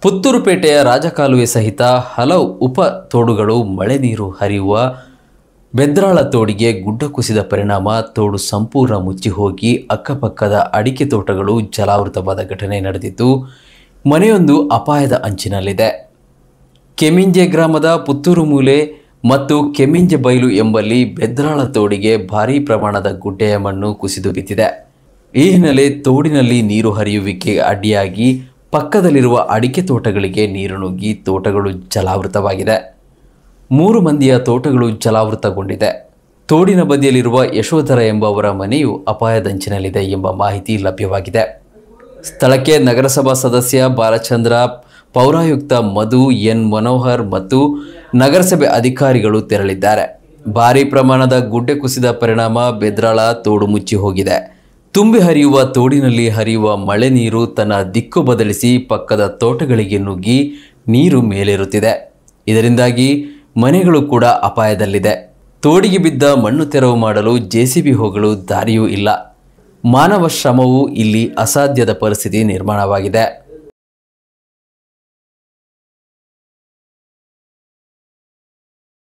ಪುತ್ತೂರುಪೇಟೆಯ ರಾಜಕಾಲುವೆ ಸಹಿತ ಹಲವು ಉಪ ತೋಡುಗಳು ಮಳೆ ನೀರು ಹರಿಯುವ ಬೆದ್ರಾಳ ತೋಡಿಗೆ ಗುಡ್ಡ ಕುಸಿದ ಪರಿಣಾಮ ತೋಡು ಸಂಪೂರ್ಣ ಮುಚ್ಚಿ ಹೋಗಿ ಅಕ್ಕಪಕ್ಕದ ಅಡಿಕೆ ತೋಟಗಳು ಜಲಾವೃತವಾದ ಘಟನೆ ನಡೆದಿದ್ದು ಮನೆಯೊಂದು ಅಪಾಯದ ಅಂಚಿನಲ್ಲಿದೆ. ಕೆಮಿಂಜೆ ಗ್ರಾಮದ ಪುತ್ತೂರು ಮೂಲೆ ಮತ್ತು ಕೆಮಿಂಜೆ ಬೈಲು ಎಂಬಲ್ಲಿ ಬೆದ್ರಾಳ ತೋಡಿಗೆ ಭಾರೀ ಪ್ರಮಾಣದ ಗುಡ್ಡೆಯ ಮಣ್ಣು ಕುಸಿದು ಬಿದ್ದಿದೆ. ಈ ಹಿನ್ನೆಲೆ ತೋಡಿನಲ್ಲಿ ನೀರು ಹರಿಯುವಿಕೆ ಅಡ್ಡಿಯಾಗಿ ಪಕ್ಕದಲ್ಲಿರುವ ಅಡಿಕೆ ತೋಟಗಳಿಗೆ ನೀರು ನುಗ್ಗಿ ತೋಟಗಳು ಜಲಾವೃತವಾಗಿದೆ. 3 ಮಂದಿಯ ತೋಟಗಳು ಜಲಾವೃತಗೊಂಡಿದೆ. ತೋಡಿನ ಬದಿಯಲ್ಲಿರುವ ಯಶೋಧರ ಎಂಬವರ ಮನೆಯು ಅಪಾಯದಂಚಿನಲ್ಲಿದೆ ಎಂಬ ಮಾಹಿತಿ ಲಭ್ಯವಾಗಿದೆ. ಸ್ಥಳಕ್ಕೆ ನಗರಸಭಾ ಸದಸ್ಯ ಬಾಲಚಂದ್ರ, ಪೌರಾಯುಕ್ತ ಮಧು ಎನ್ ಮನೋಹರ್ ಮತ್ತು ನಗರಸಭೆ ಅಧಿಕಾರಿಗಳು ತೆರಳಿದ್ದಾರೆ. ಭಾರೀ ಪ್ರಮಾಣದ ಗುಡ್ಡೆ ಕುಸಿದ ಪರಿಣಾಮ ಬೆದ್ರಾಳ ತೋಡು ಮುಚ್ಚಿ ಹೋಗಿದೆ. ತುಂಬಿ ಹರಿಯುವ ತೋಡಿನಲ್ಲಿ ಹರಿಯುವ ಮಳೆ ನೀರು ತನ್ನ ದಿಕ್ಕು ಬದಲಿಸಿ ಪಕ್ಕದ ತೋಟಗಳಿಗೆ ನುಗ್ಗಿ ನೀರು ಮೇಲೇರುತ್ತಿದೆ. ಇದರಿಂದಾಗಿ ಮನೆಗಳು ಕೂಡ ಅಪಾಯದಲ್ಲಿದೆ. ತೋಡಿಗೆ ಬಿದ್ದ ಮಣ್ಣು ತೆರವು ಮಾಡಲು ಜೆಸಿಬಿ ಹೋಗಲು ದಾರಿಯೂ ಇಲ್ಲ. ಮಾನವ ಶ್ರಮವು ಇಲ್ಲಿ ಅಸಾಧ್ಯದ ಪರಿಸ್ಥಿತಿ ನಿರ್ಮಾಣವಾಗಿದೆ.